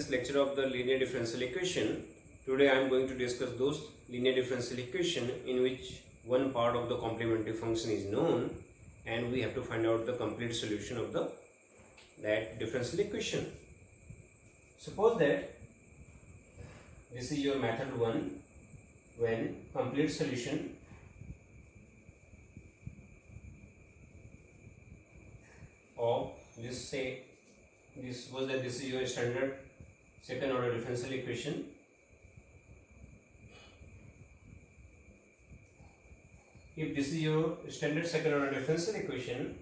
this lecture of the linear differential equation. Today I am going to discuss those linear differential equation in which one part of the complementary function is known and we have to find out the complete solution of that differential equation. Suppose that this is your method 1 when complete solution of this, say this is your standard second order differential equation. If this is your standard second order differential equation,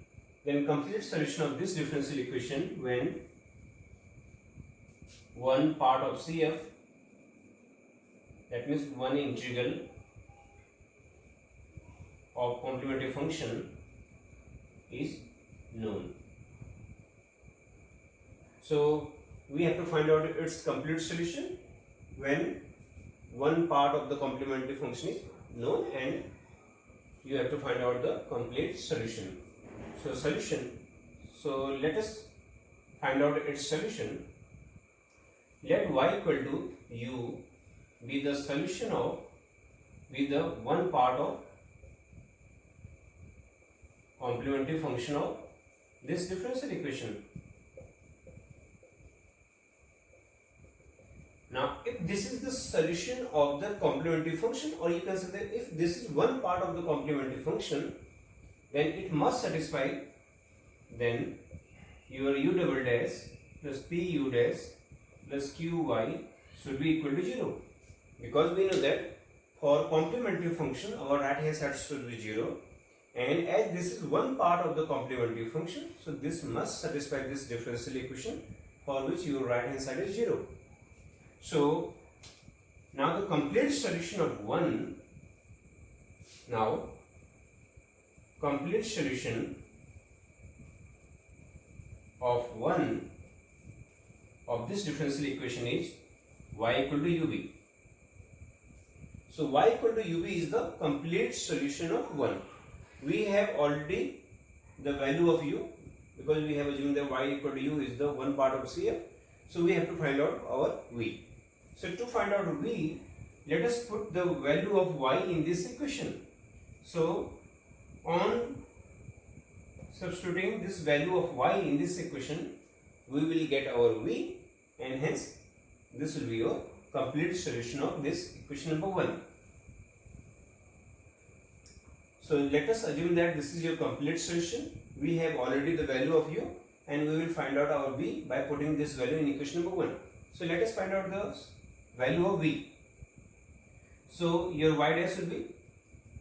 then complete solution of this differential equation when one part of CF, that means one integral of complementary function, is known. So we have to find out its complete solution when one part of the complementary function is known and you have to find out the complete solution. So solution, so let us find out its solution. Let y equal to u be the solution of, be the one part of complementary function of this differential equation. Now, if this is the solution of the complementary function, or you can say that if this is one part of the complementary function, then it must satisfy, then your u double dash plus p u dash plus q y should be equal to 0. Because we know that for complementary function, our right hand side should be 0. And as this is one part of the complementary function, so this must satisfy this differential equation for which your right hand side is 0. So now the complete solution of 1, now complete solution of 1 of this differential equation is y equal to ub. So y equal to ub is the complete solution of 1. We have already the value of u because we have assumed that y equal to u is the one part of CF. So we have to find out our v. So to find out v, let us put the value of y in this equation. So on substituting this value of y in this equation, we will get our v, and hence this will be your complete solution of this equation number 1. So let us assume that this is your complete solution. We have already the value of u and we will find out our v by putting this value in equation number 1. So let us find out the value of v. So your y dash will be,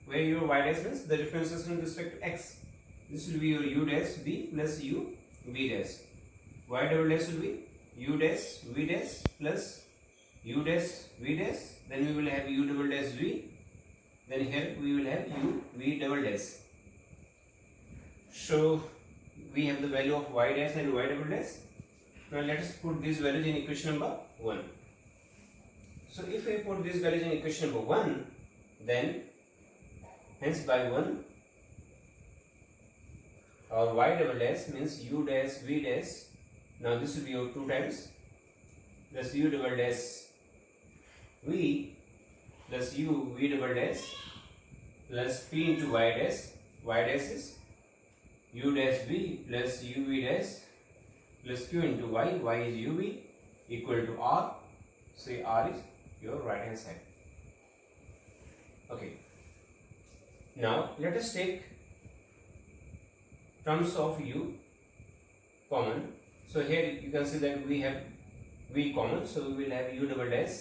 where your y dash means the differentiation with respect to x. This will be your u dash v plus u v dash. Y double dash will be u dash v dash plus u dash v dash. Then we will have u double dash v. Then here we will have u v double dash. So we have the value of y dash and y double dash. Now let us put these values in equation number 1. So if we put these values in equation number 1, then hence by 1 our y double dash means u dash v dash. Now this will be your 2 times plus u double dash v plus u v double dash plus p into y dash. Y dash is u dash v plus u v dash plus q into y. Y is u v equal to r. Say r is your right hand side. Okay. Now let us take terms of u common. So here you can see that we have v common. So we will have u double dash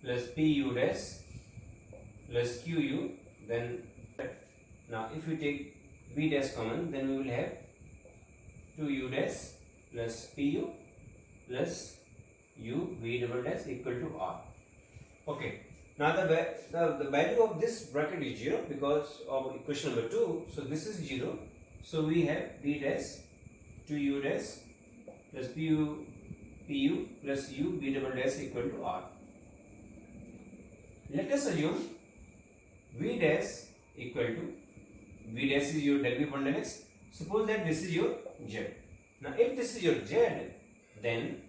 plus p u dash plus q u. Then now if we take v dash common, then we will have 2u dash plus pu plus u v double dash equal to r. Okay. Now the value of this bracket is 0 because of equation number 2. So this is 0. So we have v dash 2u dash plus pu plus u v double dash equal to r. Let us assume v dash equal to, v dash is your del v upon del x. Suppose that this is your z. Now if this is your z, then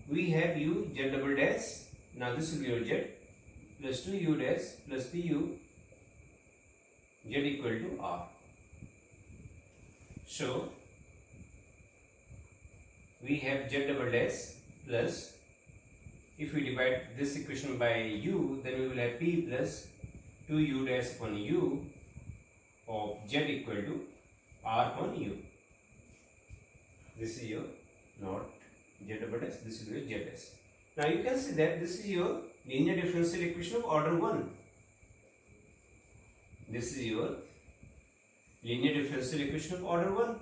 we have u z double dash. Now this will be your z plus 2u dash plus pu z equal to r. So we have z double dash plus, if we divide this equation by u, then we will have p plus 2u dash upon u of z equal to r upon u. This is your not z double dash, this is your z dash. Now you can see that this is your linear differential equation of order 1. This is your linear differential equation of order 1.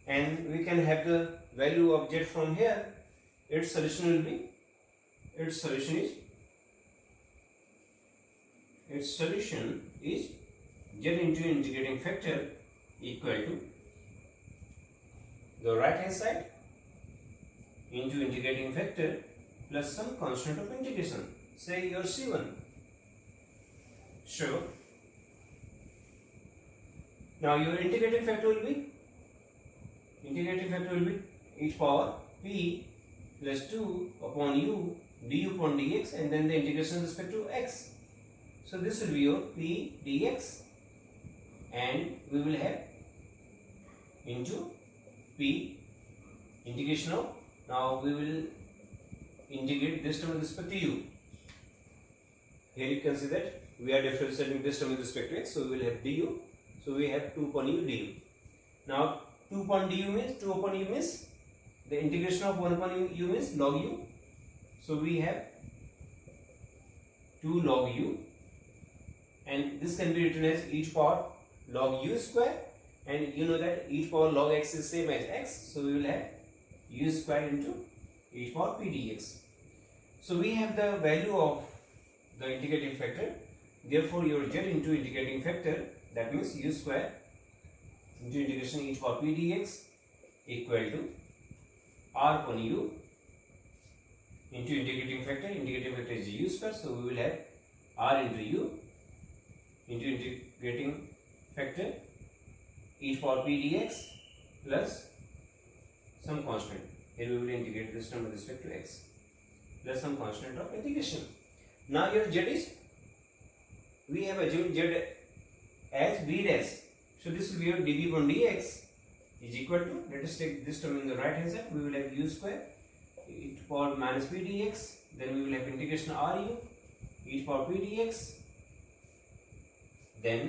And we can have the value of z from here. Its solution will be, its solution is z into integrating factor equal to the right hand side into integrating factor plus some constant of integration, say your c1. So now your integrating factor will be e power p plus 2 upon u du upon dx, and then the integration with respect to x. So this will be your p dx, and we will have into p integration of, now we will integrate this term with respect to u. Here you can see that we are differentiating this term with respect to x, so we will have du. So we have 2 upon u du. Now 2 upon du means, 2 upon u means the integration of 1 upon u means log u. So we have 2 log u, and this can be written as e power log u square, and you know that e power log x is same as x, so we will have u square into e power p dx. So we have the value of the integrating factor, therefore your z into integrating factor, that means u square into integration e power p dx equal to r upon u into integrating factor is u square, so we will have r into u into integrating factor e power p dx plus some constant. Here we will integrate this term with respect to x plus some constant of integration. Now your z is, we have assumed z as b dash, so this will be your dv upon dx is equal to, let us take this term in the right hand side, we will have u square e to power minus p dx, then we will have integration ru e to power p dx, then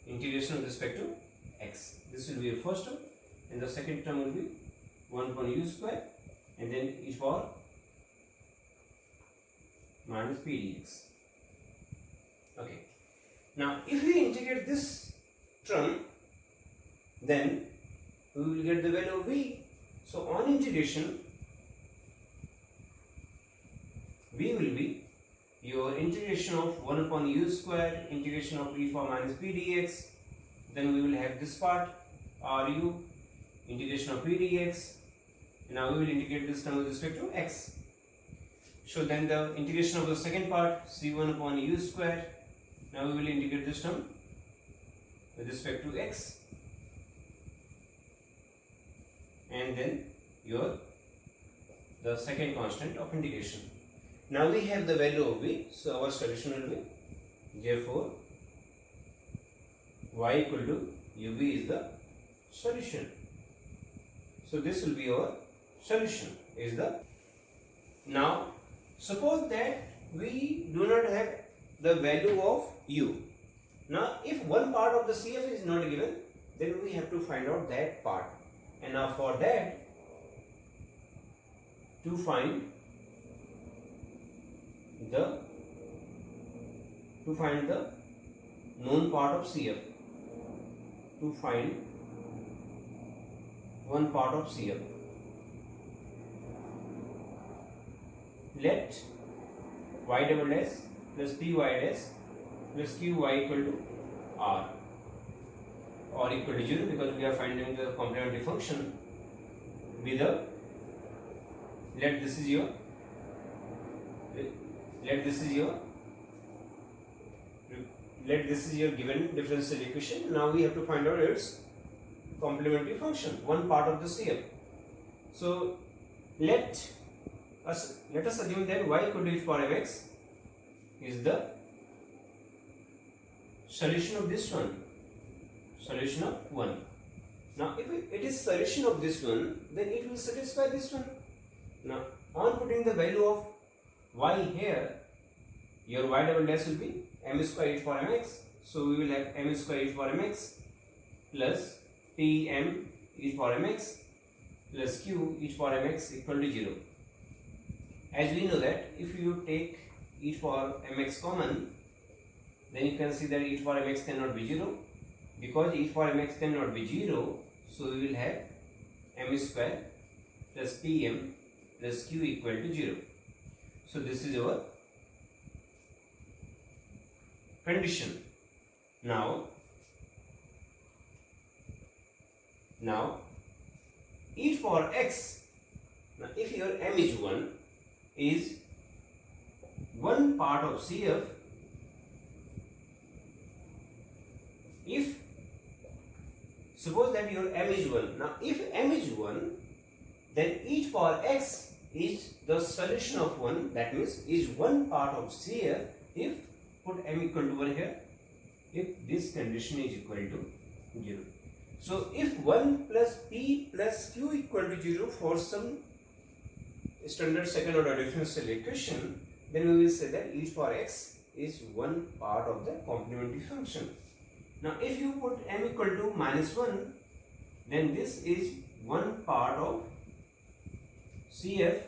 integration with respect to x. This will be your first term, and the second term will be 1 upon u square, and then e to power minus p dx. Okay. Now if we integrate this term, then we will get the value of v. So on integration, v will be your integration of 1 upon u square, integration of e power minus p dx, then we will have this part ru, integration of p dx, and now we will integrate this term with respect to x. So then the integration of the second part, c1 upon u square, now we will integrate this term with respect to x, and then your the second constant of integration. Now we have the value of v, so our solution will be, therefore y equal to uv is the solution. So this will be our solution is the. Now suppose that we do not have the value of u. Now if one part of the CF is not given, then we have to find out that part, and now for that, to find the known part of CF, to find one part of CF, let y double dash plus py dash plus qy equal to r or equal to 0, because we are finding the complementary function with the, let this is your given differential equation. Now we have to find out its complementary function, one part of the CF. So let let us assume that y equal to e power mx is the solution of this one, solution of 1. Now if it is solution of this one, then it will satisfy this one. Now on putting the value of y here, your y double dash will be m square e power mx. So we will have m square e power mx plus pm e power mx plus q e power mx equal to 0. As we know that if you take e power mx common, then you can see that e power mx cannot be 0. Because e power mx cannot be 0, so we will have m square plus pm plus q equal to 0. So this is our condition. Now e power x, now if your m is 1, is one part of CF if suppose that your m is 1. Now if m is 1, then e power x is the solution of 1, that means is one part of CF if put m equal to 1 here, if this condition is equal to 0. So if 1 plus p plus q equal to 0 for some standard second order differential equation, then we will say that e power x is one part of the complementary function. Now if you put m equal to -1, then this is one part of CF.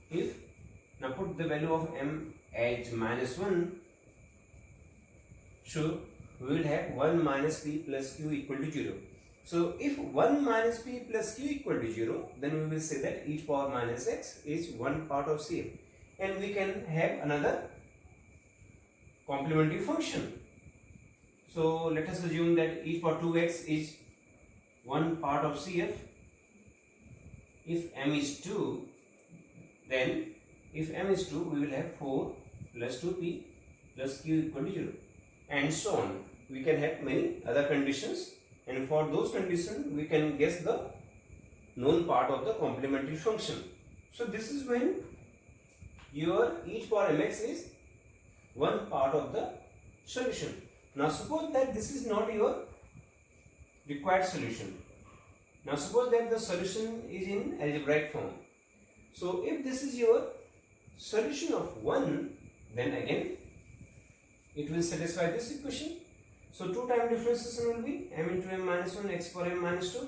If now put the value of m as -1, so we will have 1 minus p plus q equal to 0. So if 1 minus p plus q equal to 0, then we will say that e power minus x is one part of CF. And we can have another complementary function. So let us assume that e power 2x is one part of CF. If m is 2, then if m is 2, we will have 4 plus 2p plus q equal to 0. And so on. We can have many other conditions, and for those conditions we can guess the known part of the complementary function. So this is when your e power mx is one part of the solution. Now suppose that this is not your required solution. Now suppose that the solution is in algebraic form. So if this is your solution of 1, then again it will satisfy this equation. So 2 time differentiation will be m into m minus 1 x power m minus 2.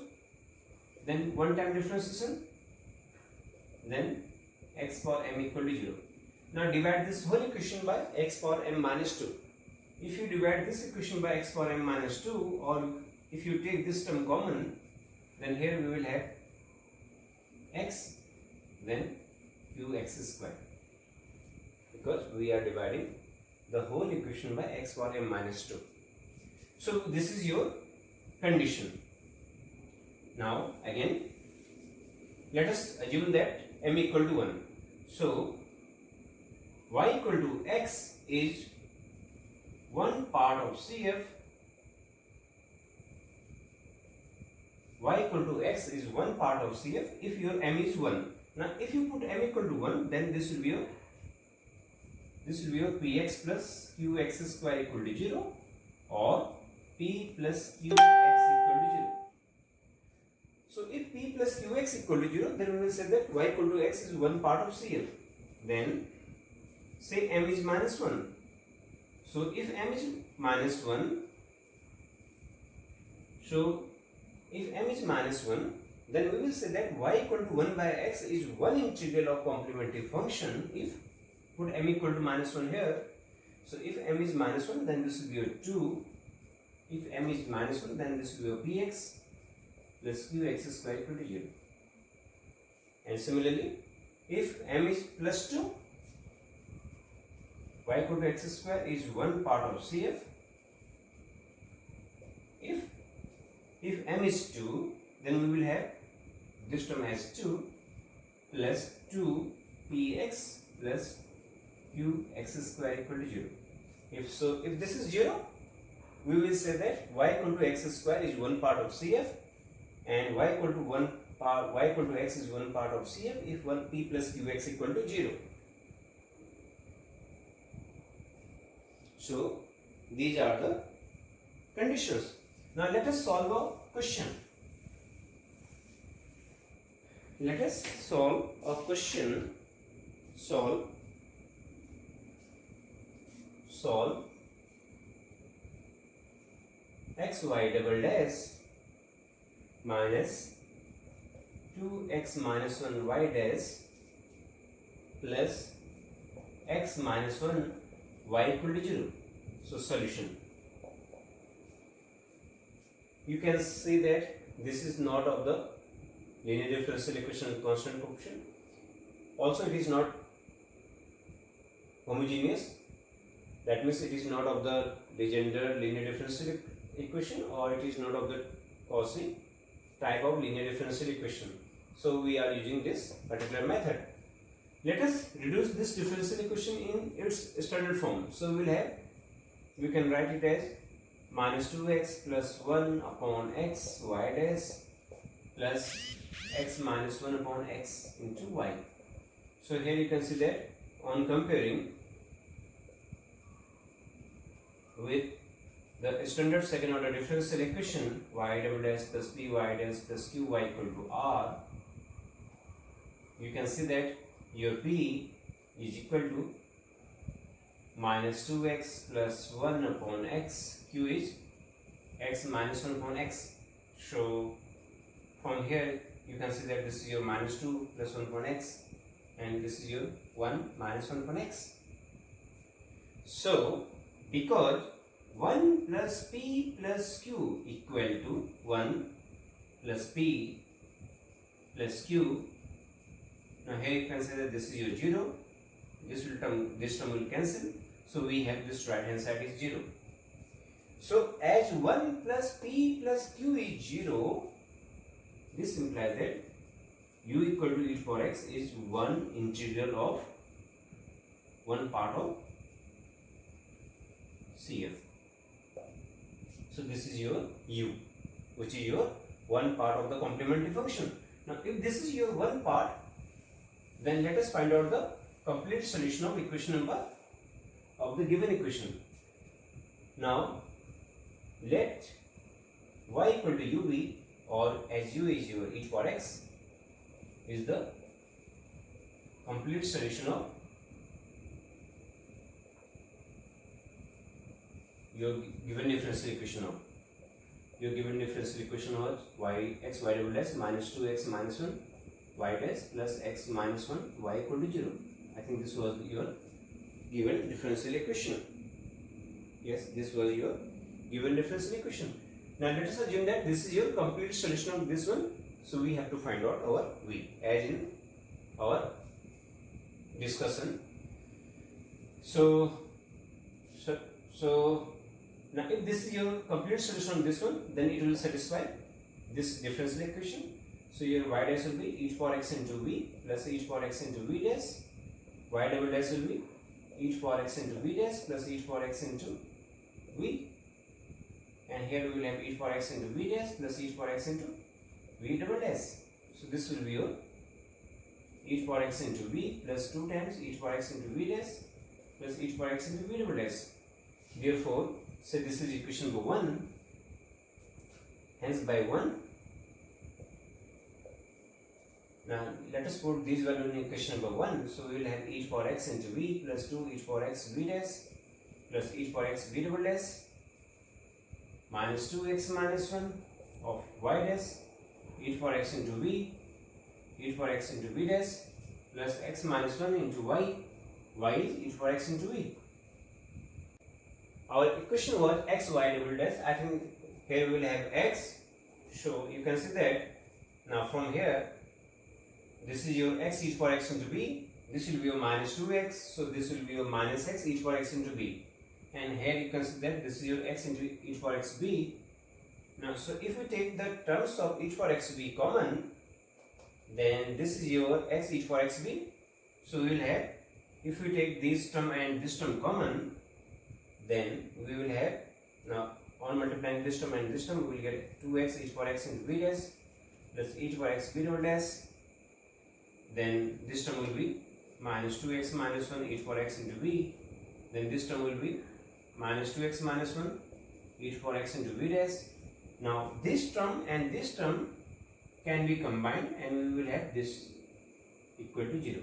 Then 1 time differentiation, then x power m equal to 0. Now divide this whole equation by x power m minus 2. If you divide this equation by x power m minus 2, or if you take this term common, then here we will have x, then qx square, because we are dividing the whole equation by x power m minus 2. So this is your condition. Now again let us assume that m equal to 1. So y equal to x is one part of CF. Y equal to x is one part of CF if your m is 1. Now if you put m equal to 1, then this will be your px plus qx square equal to 0, or p plus qx equal to 0. So if p plus qx equal to 0, then we will say that y equal to x is one part of CF. Then say m is -1. So if m is -1, so if m is -1, then we will say that y equal to 1 by x is one integral of complementary function. If put m equal to -1 here, so if m is -1, then this will be your 2. If m is -1, then this will be your px plus qx square equal to 0. And similarly, if m is plus 2, y equal to x square is one part of CF. If m is 2, then we will have this term as 2 plus 2px plus qx square equal to 0. If this is 0, we will say that y equal to x square is one part of CF, and y equal to 1 part y equal to x is one part of CF if 1 p plus qx equal to 0. So these are the conditions. Now let us solve a question. Let us solve a question. Solve xy double dash minus 2x minus 1 y dash plus x minus 1 y equal to 0. So solution. You can see that this is not of the linear differential equation with constant coefficient. Also it is not homogeneous. That means it is not of the Legendre linear differential equation, or it is not of the Cauchy type of linear differential equation. So we are using this particular method. Let us reduce this differential equation in its standard form. So we can write it as minus 2x plus 1 upon x y dash plus x minus 1 upon x into y. So here you can see that on comparing with the standard second order differential equation y double dash plus py dash plus qy equal to r, you can see that your p is equal to minus 2x plus 1 upon x, q is x minus 1 upon x. So from here you can see that this is your minus 2 plus 1 upon x and this is your 1 minus 1 upon x. So because 1 plus p plus q equal to 1 plus p plus q, now here you can say that this is your 0, this term will cancel, so we have this right hand side is 0. So as 1 plus p plus q is 0, this implies that u equal to e for x is 1 integral of one part of CF. So this is your u, which is your one part of the complementary function. Now if this is your one part, then let us find out the complete solution of equation number of the given equation. Now let y equal to u be, or as u is your e for x, is the complete solution of your given differential equation of y x y double dash minus 2x minus 1 y dash plus x minus 1 y equal to 0. I think this was your given differential equation. Yes, this was your given differential equation. Now let us assume that this is your complete solution of this one. So we have to find out our v as in our discussion. So now if this is your complete solution of this one, then it will satisfy this differential equation. So your y dash will be e power x into v plus e power x into v dash, y double dash will be e power x into v dash plus e power x into v, and here we will have e power x into v dash plus e power x into v double dash. So this will be your e power x into v plus 2 times e power x into v dash plus e power x into v double dash. Therefore, say this is equation number 1. Hence by 1. Now let us put these values in equation number 1. So we will have e power x into v plus 2 e power x v dash plus e power x v double dash minus 2x minus 1 of y dash e power x into v e power x into v dash plus x minus 1 into y is e power x into v. Our equation was x y double dash. I think here we will have x. So you can see that now from here, this is your x e power x into b. This will be your minus 2x. So this will be your minus x e power x into b. And here you can see that this is your x into e power x b. Now, so if we take the terms of e power x b common, then this is your x e power x b. So we will have, if we take this term and this term common, then we will have, now on multiplying this term and this term, we will get 2x e power x into v dash plus e to power x b double dash. Then this term will be minus 2x minus 1 e to power x into v. Then this term will be minus 2x minus 1 e to power x into v dash. Now this term and this term can be combined and we will have this equal to 0.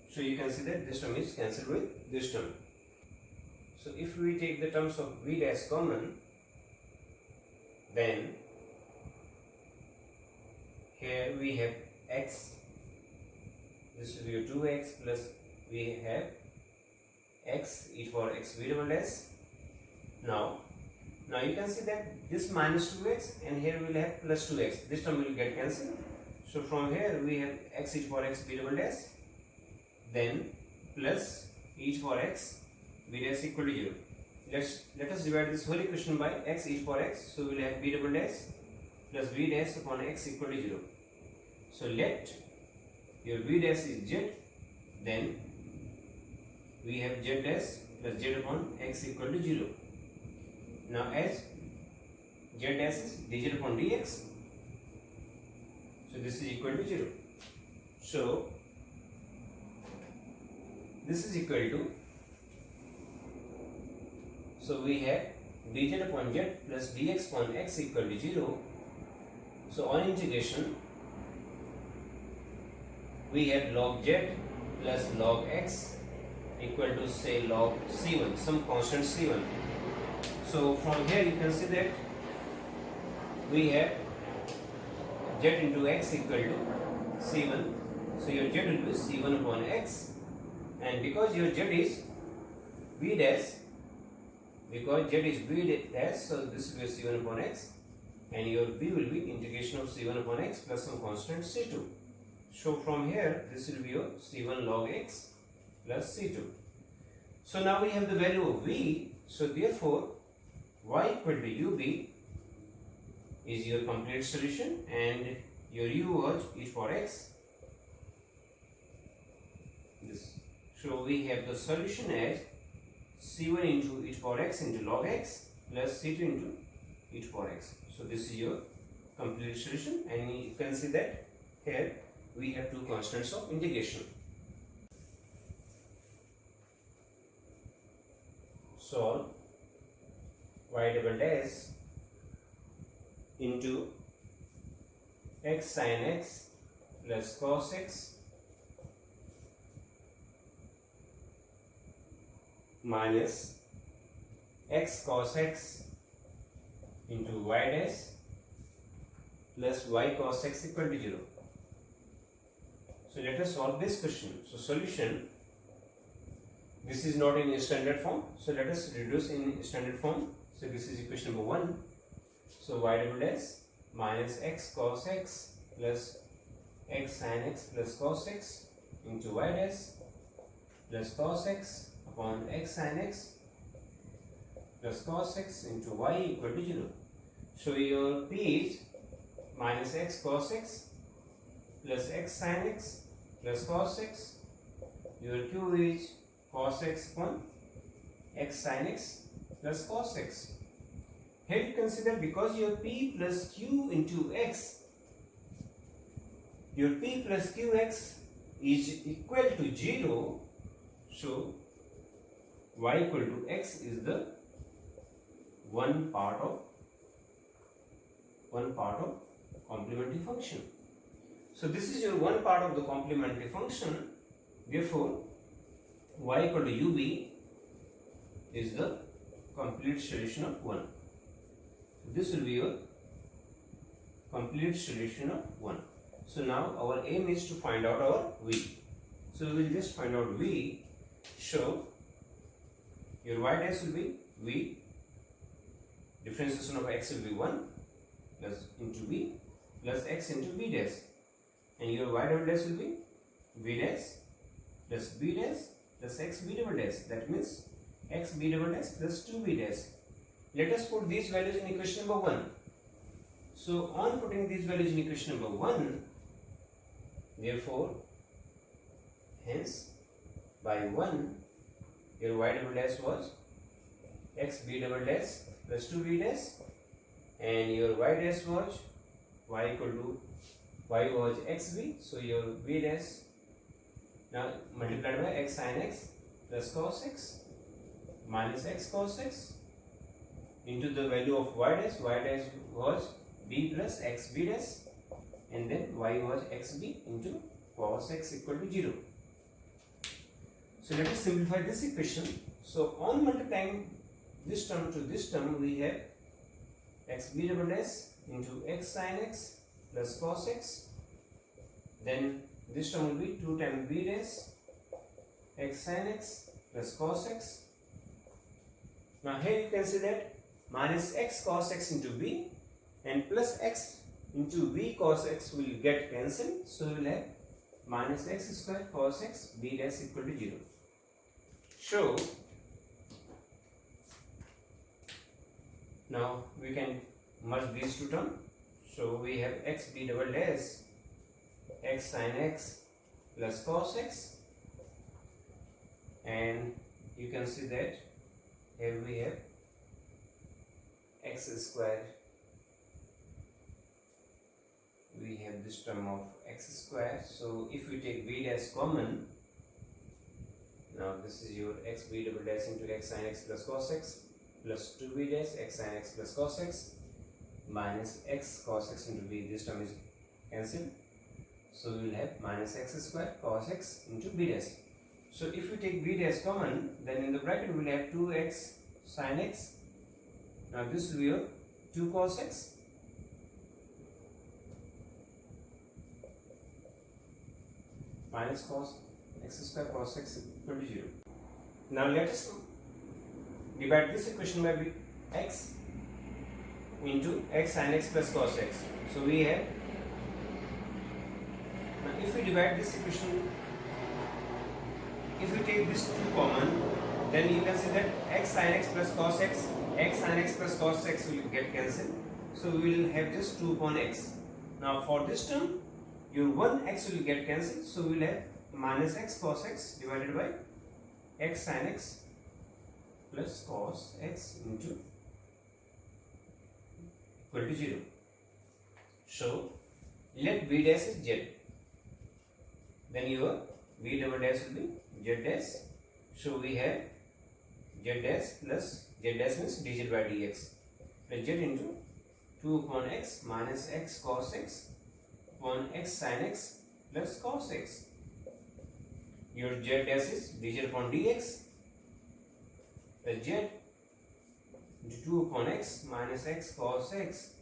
So you can see that this term is cancelled with this term. So if we take the terms of v dash common, then here we have x, this will be 2x plus we have x e to power x v double dash. Now you can see that this minus 2x and here we will have plus 2x, this term will get cancelled. So from here we have x e to power x v double dash, then plus e to power x v dash equal to 0. Let us divide this whole equation by x e to power x. So we will have v double dash plus v dash upon x equal to 0. So let your v dash is z, then we have z dash plus z upon x equal to 0. Now as z dash is dz upon dx, so this is equal to 0. So this is equal to, so we have dz upon z plus dx upon x equal to 0. So on integration we have log z plus log x equal to say log c1, some constant c1. So from here you can see that we have z into x equal to c1. So your z will be c1 upon x, and because your z is v dash, so this will be c1 upon x, and your v will be integration of c1 upon x plus some constant c2. So from here this will be your c1 log x plus c2. So now we have the value of v, so therefore y equal to ub is your complete solution, and your u was e to power x. This. So we have the solution as c1 into e to power x into log x plus c2 into e to power x. So this is your complete solution, and you can see that here we have two constants of integration. Solve y double dash into x sin x plus cos x minus x cos x into y dash plus y cos x equal to 0. So let us solve this question. So solution, this is not in standard form, so let us reduce in standard form. So this is equation number 1. So y double dash minus x cos x plus x sin x plus cos x into y dash plus cos x upon x sin x plus cos x into y equal to 0. So your p is minus x cos x plus x sin x plus cos x. Your q is cos x upon x sin x plus cos x. Here you consider, because your p plus q into x, your p plus qx is equal to 0, so y equal to x is the one part of complementary function. So this is your one part of the complementary function. Therefore y equal to ub is the complete solution of 1. This will be your complete solution of 1. So now our aim is to find out our v. So we will just find out v. So your y dash will be v, differentiation of x will be 1 plus into v plus x into v dash, and your y double dash will be v dash plus b dash plus x b double dash, that means x b double dash plus 2b dash. Let us put these values in equation number 1. So on putting these values in equation number 1, therefore hence by 1 your y double dash was x b double dash plus 2b dash, and your y dash was y equal to y was xb, so your b dash now multiplied by x sin x plus cos x minus x cos x into the value of y dash was b plus xb dash, and then y was xb into cos x equal to 0. So let us simplify this equation. So on multiplying this term to this term, we have xb double dash into x sin x plus cos x, then this term will be 2 times b dash x sin x plus cos x. Now here you can see that minus x cos x into b and plus x into b cos x will get cancelled, so we will have minus x square cos x b dash equal to 0. So now we can merge these two terms. So we have x b double dash x sin x plus cos x, and you can see that here we have x square, we have this term of x square. So if we take b dash common, now this is your x b double dash into x sin x plus cos x plus 2b dash x sin x plus cos x minus x cos x into b, this term is cancelled, so we will have minus x square cos x into b dash. So if we take b dash common, then in the bracket we will have 2x sin x, now this will be your 2 cos x minus cos x square cos x equal to 0. Now let us divide this equation by x into x sin x plus cos x. So we have, now if we divide this equation, if we take this 2 common, then you can see that x sin x plus cos x, x sin x plus cos x will get cancelled, so we will have just 2 upon x. Now for this term, your 1x will get cancelled, so we will have minus x cos x divided by x sin x plus cos x into equal to 0. So let b dash is z, then your b double dash will be z dash. So we have z dash plus z dash means dz by dx plus z into 2 upon x minus x cos x upon x sin x plus cos x. Your z dash is dz upon dx plus z into 2 upon x minus x cos x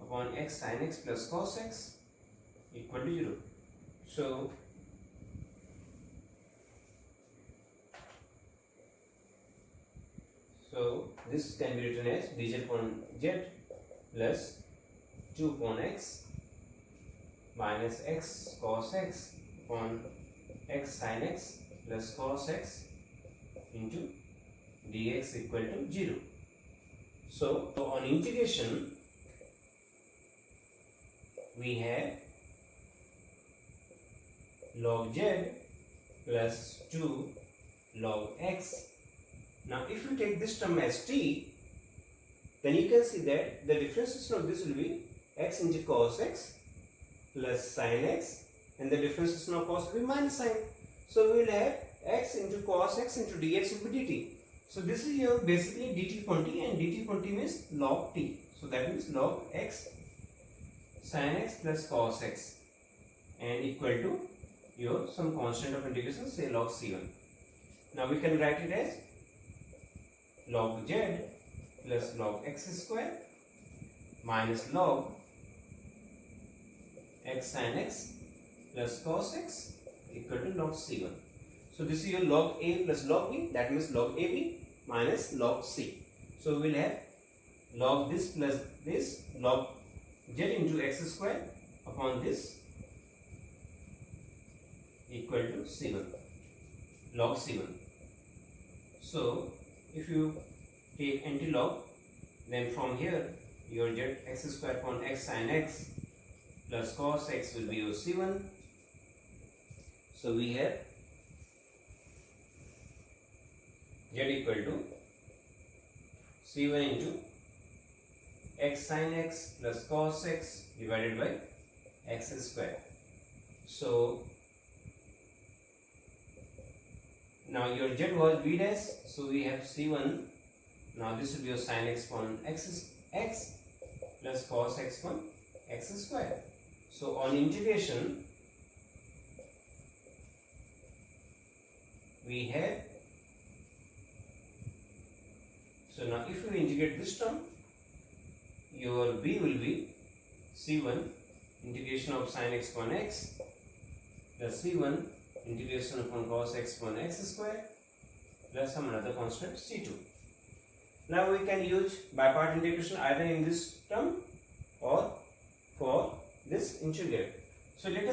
upon x sin x plus cos x equal to 0. So this can be written as dz upon z plus 2 upon x minus x cos x upon x sin x plus cos x into dx equal to 0. So on integration we have log z plus 2 log x. Now if you take this term as t, then you can see that the differentiation of this will be x into cos x plus sin x, and the differentiation of cos will be minus sin. So we will have x into cos x into dx will be dt. So this is your basically dt upon t, and dt upon t means log t. So that means log x sin x plus cos x and equal to your some constant of integration, say log c1. Now we can write it as log z plus log x square minus log x sin x plus cos x equal to log c1. So this is your log a plus log b, that means log ab minus log c. So we will have log this plus this, log z into x square upon this equal to c1, log c1. So if you take anti-log, then from here your z x square upon x sin x plus cos x will be your c1. So we have z equal to c1 into x sin x plus cos x divided by x square. So now your z was b dash, so we have c1. Now this will be your sin x upon x plus cos x upon x square. So on integration, we have, so now if you integrate this term, your b will be c1 integration of sin x upon x plus c1 integration upon cos x upon x square plus some another constant c2. Now we can use by part integration either in this term or for this integral. So let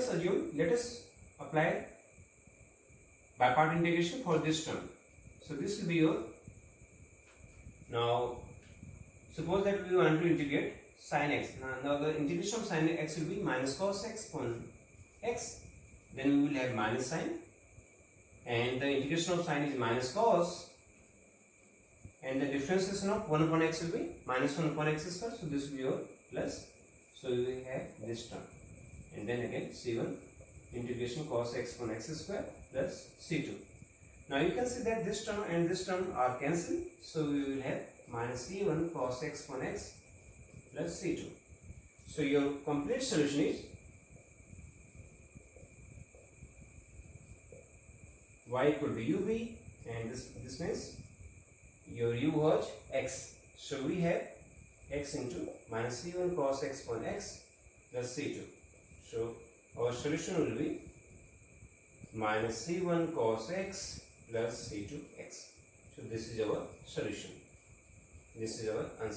us apply by part integration for this term. So this will be your, now suppose that we want to integrate sin x. Now the integration of sin x will be minus cos x upon x, then we will have minus sin, and the integration of sin is minus cos, and the differentiation of 1 upon x will be minus 1 upon x square, so this will be your plus, so we will have this term, and then again c1 integration cos x upon x square plus c2. Now you can see that this term and this term are cancelled, so we will have minus c1 cos x upon x plus c2. So your complete solution is y equal to ub, and this means your u was x. So we have x into minus c1 cos x upon x plus c2. So our solution will be minus c1 cos x plus c2 x. So this is our solution. This is our answer.